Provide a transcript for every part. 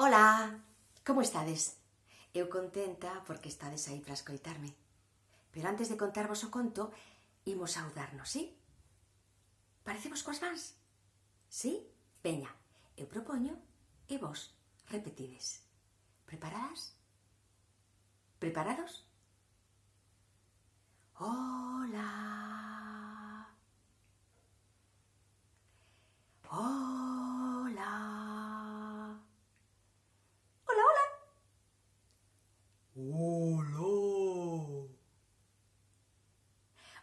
Ola, como estades? Eu contenta porque estades aí para escoitarme. Pero antes de contarvos o conto, imos saudarnos, sí? Parecemos coas mans? Sí? Veña, eu propoño e vos repetides. Preparadas? Preparados? Hola. Hola. Hola, hola.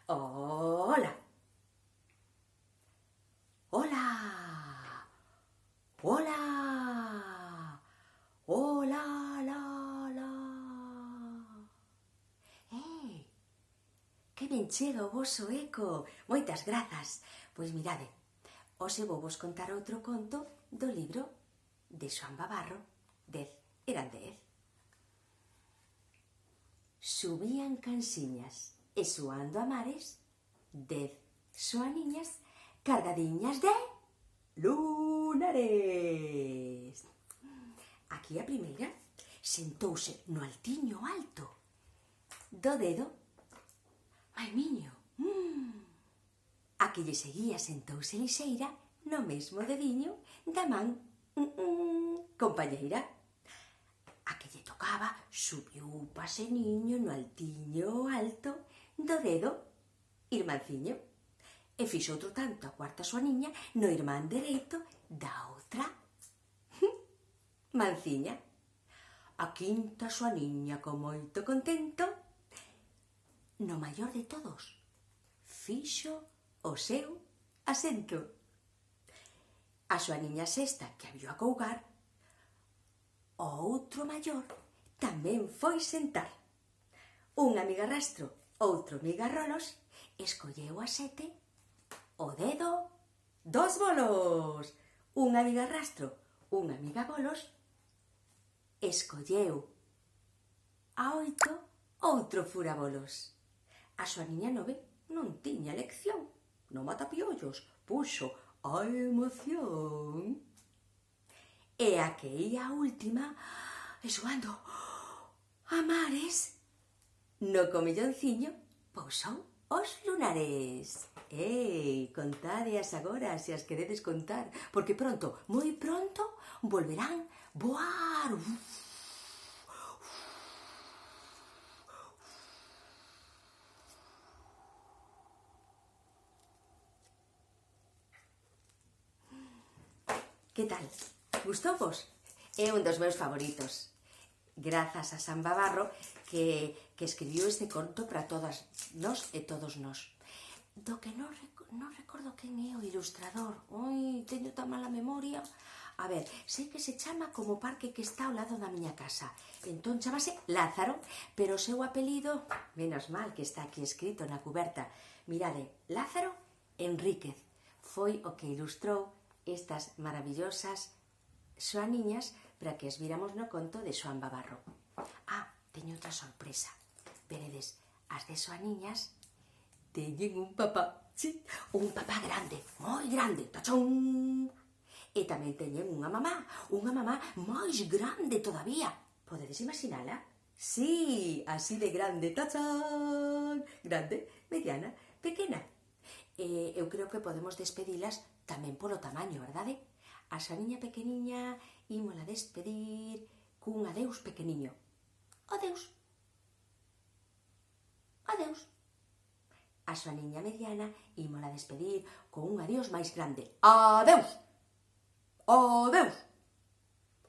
Hola. Hola. Hola. Hola. Hola, la, la. Que ben chega o voso eco. Moitas grazas. Pois mirade, hoxe vou vos contar outro conto do libro de Xoán Babarro, 10 eran 10. Subían cansiñas e suando a mares, 10 xoaniñas cargadiñas de lunares. Aquí a primeira sentouse no altiño alto do dedo ai miño. A que lle seguía sentouse lixeira no mesmo dediño da man compañeira. A que lle tocaba subiu paseniño no altiño alto do dedo irmanciño e fixo outro tanto a cuarta xoaniña no irmán dereito da outra manciña. A quinta xoaniña con moito contento, no maior de todos, fixo o seu asento. A xoaniña sexta que a viu acougar, o outro maior tamén foi sentar. Un amigarrastro, outro migarrolos, escolleu a sete o dedo dos bolos. Un amigarrastro, un amigabolos, escolleu a oito outro furabolos. A xoaniña 9 non tiña elección. No matapiollos puxo a emoción. E a que ia a última, exuando a mares, no comillonciño pousou os lunares. Ei, contadeas agora se as queredes contar, porque pronto, moi pronto, volverán voar. Que tal? Gustouvos? É un dos meus favoritos. Grazas a Xoán Babarro que escribiu este conto para todas nós e todos nós. Do que non recordo quen é o ilustrador. Oi, teño tan mala memoria. A ver, sei que se chama como o parque que está ao lado da miña casa. Entón chamase Lázaro, pero o seu apelido, menos mal que está aquí escrito na cuberta. Mirade, Lázaro Enríquez foi o que ilustrou estas maravillosas xoaniñas para que as viramos no conto de Xoán Babarro. Teño outra sorpresa. Veredes, as de xoaniñas teñen un papá, sí, un papá grande, moi grande, tachón. E tamén teñen unha mamá máis grande todavía. Podedes imaginala? Sí, así de grande, tachán. Grande, mediana, pequena. Eu creo que podemos despedilas tamén polo tamaño, verdade? A xoaniña pequeniña ímola despedir cun adeus pequeniño. Adeus. Adeus. A xoaniña mediana ímola despedir con un adiós máis grande. Adeus. Adeus.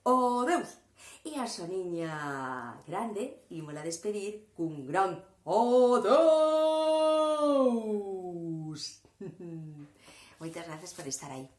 Adeus. E a xoaniña grande ímola despedir cun gran adeus. Moitas grazas por estar aí.